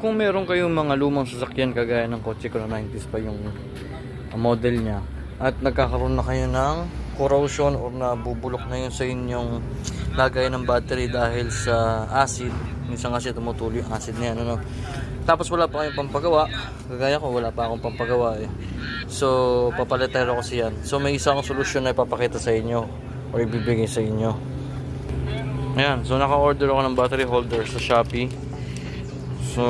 kung meron kayong mga lumang sasakyan kagaya ng kotse ko na 90s pa yung model niya, at nagkakaroon na kayo ng corrosion or nabubulok na yun sa inyong lagay ng battery dahil sa acid, minsan kasi tumutuloy yung acid na yan, ano? Tapos wala pa kayong pampagawa, kagaya ko wala pa akong pampagawa eh. So papalitero ko siyan. So may isang solusyon na ipapakita sa inyo o ibibigay sa inyo. Ayan, so naka-order ako ng battery holder sa Shopee. So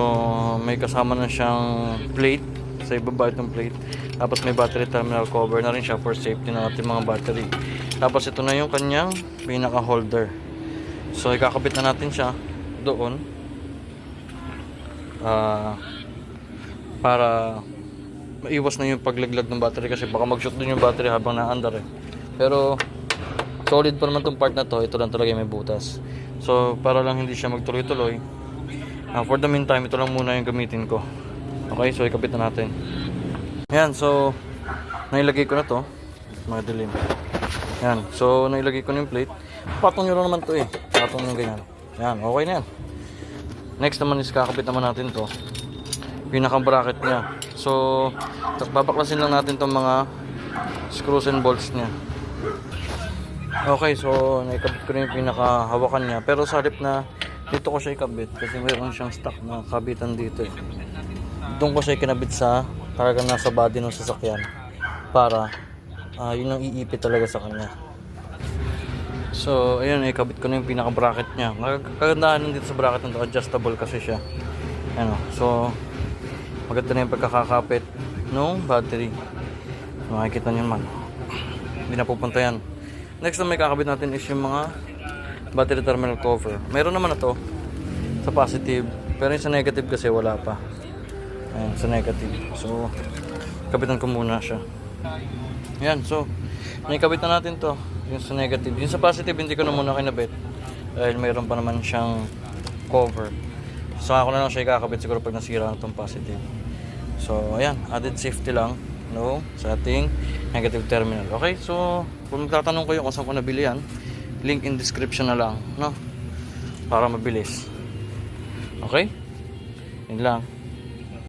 may kasama na siyang plate, sa ibaba itong plate. Tapos may battery terminal cover na rin siya for safety ng ating mga battery. Tapos ito na yung kanyang pinaka holder. So ikakabit na natin siya doon para maiwas na yung paglaglag ng battery, kasi baka mag-shoot din yung battery habang naandar eh. Pero solid pa naman itong part na to, ito lang talaga may butas. So para lang hindi siya magtuloy-tuloy, for the meantime ito lang muna yung gamitin ko. Okay, so ikabit na natin. Ayan, so nailagay ko na to, mga dilim. Ayan, so nailagay ko na yung plate. Patong nyo lang naman to eh, patong nyo ganyan. Ayan, okay na yan. Next naman is kakabit naman natin to, pinaka bracket nya. So babaklasin lang natin tong mga screws and bolts nya. Okay, so naikabit ko na yung pinaka hawakan nya, pero sa halip na dito ko siya ikabit kasi mayroon siyang stock na kabitan dito eh. Doon ko siya ikinabit sa talagang nasa body ng sasakyan para yun ang iipit talaga sa kanya. So ayun, ikabit ko na yung pinaka bracket nya. Kagandahan dito sa bracket nito, adjustable kasi siya. Ano, so maganda na yung pagkakakapit ng battery. So, makikita nyo naman, hindi na pupunta yan. Next na may kakabit natin is yung mga battery terminal cover. Meron naman na to sa positive, pero yung sa negative kasi wala pa. Ayan, sa negative. So kabitan ko muna siya. Ayan, so naikabit na natin to, yung sa negative. Yung sa positive hindi ko na muna kinabit dahil mayroon pa naman siyang cover. So ako na lang siya ikakabit siguro pag nasira na itong positive. So ayan, added safety lang, no, sa ating negative terminal. Okay, so kung magtatanong kayo kung saan ko nabili yan, link in description na lang, no, para mabilis. Okay, yun lang.